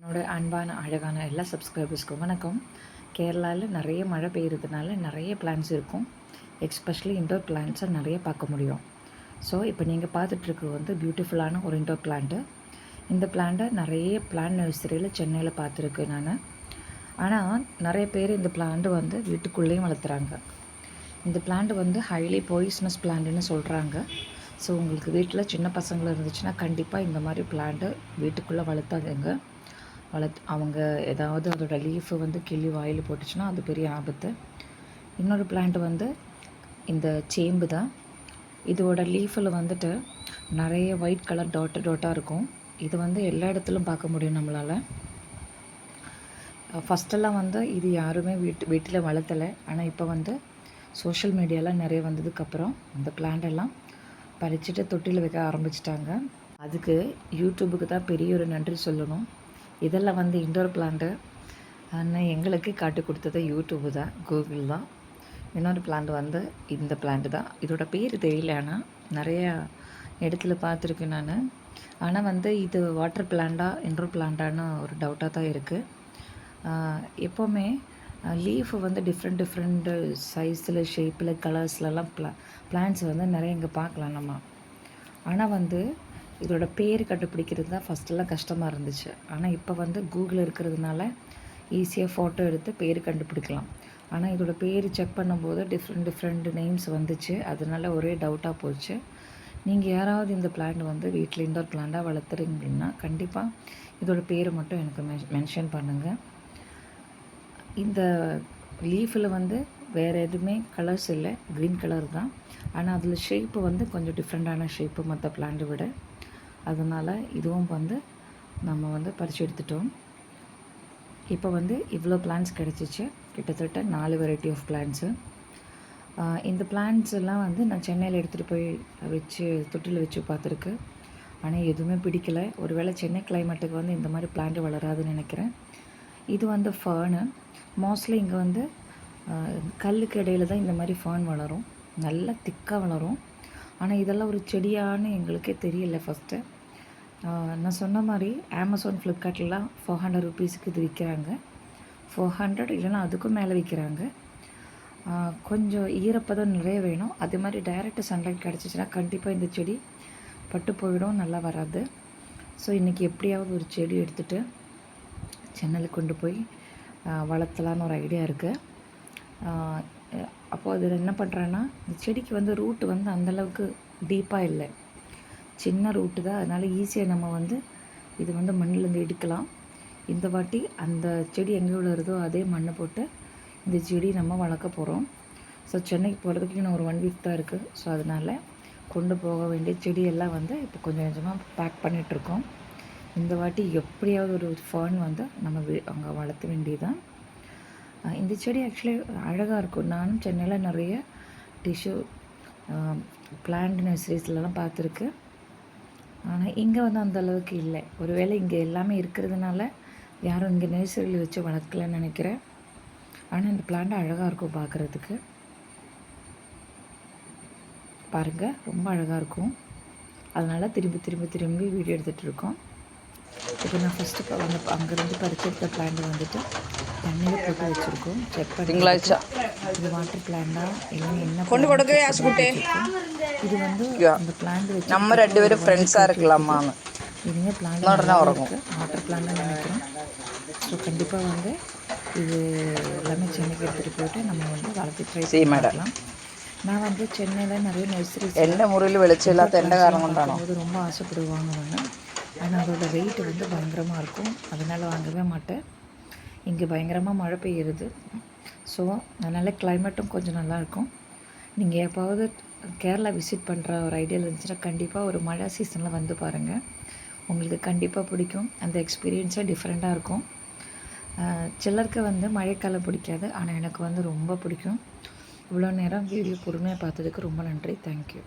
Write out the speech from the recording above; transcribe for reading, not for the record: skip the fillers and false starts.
என்னோட அன்பான அழகான எல்லா சப்ஸ்கிரைபர்ஸ்க்கும் வணக்கம். கேரளாவில் நிறைய மழை பெய்யறதுனால நிறைய பிளான்ட்ஸ் இருக்கும். எக்ஸ்பெஷலி இன்டோர் பிளான்ட்ஸை நிறைய பார்க்க முடியும். ஸோ இப்போ நீங்கள் பார்த்துட்ருக்கிறது வந்து பியூட்டிஃபுல்லான ஒரு இன்டோர் பிளான்ட்டு. இந்த பிளான்ட்டை நிறைய பிளான்ட் நர்சரியில் சென்னையில் பார்த்துருக்கு நான். ஆனால் நிறைய பேர் இந்த பிளான்ட்டு வந்து வீட்டுக்குள்ளேயும் வளர்த்துறாங்க. இந்த பிளான்ட் வந்து ஹைலி பாய்சனஸ் பிளான்ட்டுன்னு சொல்கிறாங்க. ஸோ உங்களுக்கு வீட்டில் சின்ன பசங்களை இருந்துச்சுன்னா கண்டிப்பாக இந்த மாதிரி பிளான்ட்டு வீட்டுக்குள்ளே வளர்த்தாதுங்க. அவங்க ஏதாவது அதோட லீஃபு வந்து கிள்ளி வாயில் போட்டுச்சுன்னா அது பெரிய ஆபத்து. இன்னொரு பிளான்ட் வந்து இந்த சேம்பு தான். இதோட லீஃபில் வந்துட்டு நிறைய ஒயிட் கலர் டாட்டாக இருக்கும். இது வந்து எல்லா இடத்துலையும் பார்க்க முடியும் நம்மளால். ஃபஸ்ட்டெல்லாம் வந்து இது யாருமே வீட்டில் வளர்த்தலை. ஆனால் இப்போ வந்து சோஷியல் மீடியாலாம் நிறைய வந்ததுக்கப்புறம் இந்த பிளான்ட் எல்லாம் பறிச்சுட்டு தொட்டியில் வைக்க ஆரம்பிச்சிட்டாங்க. அதுக்கு யூடியூபுக்கு தான் பெரிய ஒரு நன்றி சொல்லணும். இதெல்லாம் வந்து இன்டோர் பிளான்ட்டு ஆனால் எங்களுக்கு காட்டி கொடுத்தது யூடியூப்பு தான், கூகுள் தான். இன்னொரு பிளான்ட் வந்து இந்த பிளான்ட்டு தான். இதோட பேர் தெரியல, ஆனால் நிறையா இடத்துல பார்த்துருக்கேன் நான். ஆனால் வந்து இது வாட்டர் பிளான்ட்டா இன்டோர் பிளான்ட்டான்னு ஒரு டவுட்டாக தான் இருக்குது. எப்போவுமே லீஃபு வந்து டிஃப்ரெண்ட் சைஸில், ஷேப்பில், கலர்ஸ்லலாம் பிளான்ட்ஸ் வந்து நிறைய இங்கே பார்க்கலாம் நம்ம. ஆனால் வந்து இதோட பேர் கண்டுபிடிக்கிறது தான் ஃபஸ்ட்டெல்லாம் கஷ்டமாக இருந்துச்சு. ஆனால் இப்போ வந்து கூகுள் இருக்கிறதுனால ஈஸியாக ஃபோட்டோ எடுத்து பேர் கண்டுபிடிக்கலாம். ஆனால் இதோட பேர் செக் பண்ணும்போது டிஃப்ரெண்ட் நேம்ஸ் வந்துச்சு. அதனால ஒரே டவுட்டாக போச்சு. நீங்கள் யாராவது இந்த பிளான்ட் வந்து வீட்டில் இன்டோர் பிளான்ட்டாக வளர்த்துறீங்கன்னா கண்டிப்பாக இதோட பேரை மட்டும் எனக்கு மென்ஷன் பண்ணுங்கள். இந்த லீஃபில் வந்து வேறு எதுவுமே கலர்ஸ் இல்லை, க்ரீன் கலர் தான். ஆனால் அதில் ஷேப்பு வந்து கொஞ்சம் டிஃப்ரெண்ட்டான ஷேப்பு மற்ற பிளான்ட்டை விட. அதனால் இதுவும் வந்து நம்ம வந்து பறித்து எடுத்துட்டோம். இப்போ வந்து இவ்வளோ பிளான்ட்ஸ் கிடச்சிச்சு, கிட்டத்தட்ட 4 வெரைட்டி ஆஃப் பிளான்ட்ஸு. இந்த பிளான்ட்ஸ் எல்லாம் வந்து நான் சென்னையில் எடுத்துகிட்டு போய் வச்சு தொட்டியில் வச்சு பார்த்துருக்கு. ஆனால் எதுவுமே பிடிக்கலை. ஒருவேளை சென்னை கிளைமேட்டுக்கு வந்து இந்த மாதிரி பிளான்ட் வளராதுன்னு நினைக்கிறேன். இது வந்து ஃபர்னு. மோஸ்ட்லி இங்கே வந்து கல்லுக்கு இடையில தான் இந்த மாதிரி ஃபர்ன் வளரும், நல்லா திக்காக வளரும். ஆனால் இதெல்லாம் ஒரு செடியான்னு எங்களுக்கே தெரியல ஃபஸ்ட்டு. நான் சொன்ன மாதிரி அமேசான், ஃப்ளிப்கார்ட்லாம் 400 ருபீஸுக்கு இது விற்கிறாங்க. 400 இல்லைன்னா அதுக்கும் மேலே விற்கிறாங்க. கொஞ்சம் ஈரப்பதம் நிறைய வேணும். அதே மாதிரி டைரெக்ட் சன்லைட் கிடச்சிச்சின்னா கண்டிப்பாக இந்த செடி பட்டு போயிடும், நல்லா வராது. ஸோ இன்றைக்கி எப்படியாவது ஒரு செடி எடுத்துகிட்டு சென்னையில் கொண்டு போய் வளர்த்தலான்னு ஒரு ஐடியா இருக்குது. அப்போது அதில் என்ன பண்ணுறேன்னா, இந்த செடிக்கு வந்து ரூட்டு வந்து அந்தளவுக்கு டீப்பாக இல்லை, சின்ன ரூட்டு தான். அதனால் ஈஸியாக நம்ம வந்து இது வந்து மண்ணிலேருந்து எடுக்கலாம். இந்த வாட்டி அந்த செடி எங்கே விழுறதோ அதே மண்ணை போட்டு இந்த செடி நம்ம வளர்க்க போகிறோம். ஸோ சென்னைக்கு போகிறதுக்கு இன்னும் ஒரு 1 வீக் தான் இருக்குது. ஸோ அதனால் கொண்டு போக வேண்டிய செடியெல்லாம் வந்து இப்போ கொஞ்சம் கொஞ்சமாக பேக் பண்ணிகிட்ருக்கோம். இந்த வாட்டி எப்படியாவது ஒரு ஃபர்ன் வந்து நம்ம அங்கே வளர்த்த வேண்டியதுதான். இந்த செடி ஆக்சுவலி அழகாக இருக்கும். நானும் சென்னையில் நிறைய டிஷ்யூ பிளான்ட் நர்சரிஸ்லாம் பார்த்துருக்கு. ஆனால் இங்கே வந்து அந்தளவுக்கு இல்லை. ஒருவேளை இங்கே எல்லாமே இருக்கிறதுனால யாரும் இங்கே நர்சரியில் வச்சு வளர்க்கலன்னு நினைக்கிறேன். ஆனால் இந்த பிளான்ட் அழகாக இருக்கும் பார்க்குறதுக்கு. பாருங்கள், ரொம்ப அழகாக இருக்கும். அதனால் திரும்பி வீடியோ எடுத்துகிட்டு இருக்கோம். இப்போ நான் ஃபஸ்ட்டு அங்கேருந்து பறிச்செடுத்த பிளான்ட் வந்துட்டு தண்ணியில் போட்டு வச்சுருக்கோம். செக் பண்ணிங்களா இது வாட்டர் பிளான்ட்டா இல்லை என்ன கொண்டு கொடுக்க. இது வந்து அந்த பிளான்ட் வச்சு நம்ம 2 பேரும் ஃப்ரெண்ட்ஸாக இருக்கலாமான்னு இதுங்க பிளான்ட் இருக்குது, வாட்டர் பிளான்ட்னு நினைக்கிறேன். ஸோ கண்டிப்பாக வந்து இது எல்லாமே சென்னைக்கு எடுத்துகிட்டு போய்ட்டு நம்ம வந்து வளர்த்து ட்ரை பண்ணலாம். நான் வந்து சென்னையில் நிறைய நர்சரி எந்த முறையில் விளைச்சலாக போது ரொம்ப ஆசைப்படுவாங்க ஒன்று. ஆனால் அதோட வெயிட் வந்து பயங்கரமாக இருக்கும். அதனால் வாங்கவே மாட்டேன். இங்கே பயங்கரமாக மழை பெய்யுறது. ஸோ அதனால் கிளைமேட்டும் கொஞ்சம் நல்லாயிருக்கும். நீங்கள் எப்போவது கேரளா விசிட் பண்ணுற ஒரு ஐடியாவில் இருந்துச்சுன்னா கண்டிப்பாக ஒரு மழை சீசனில் வந்து பாருங்கள். உங்களுக்கு கண்டிப்பாக பிடிக்கும். அந்த எக்ஸ்பீரியன்ஸே டிஃப்ரெண்ட்டாக இருக்கும். சிலருக்கு வந்து மழைக்காலம் பிடிக்காது, ஆனால் எனக்கு வந்து ரொம்ப பிடிக்கும். இவ்வளோ நேரம் வீடியோ பொறுமையாக பார்த்ததுக்கு ரொம்ப நன்றி. தேங்க்யூ.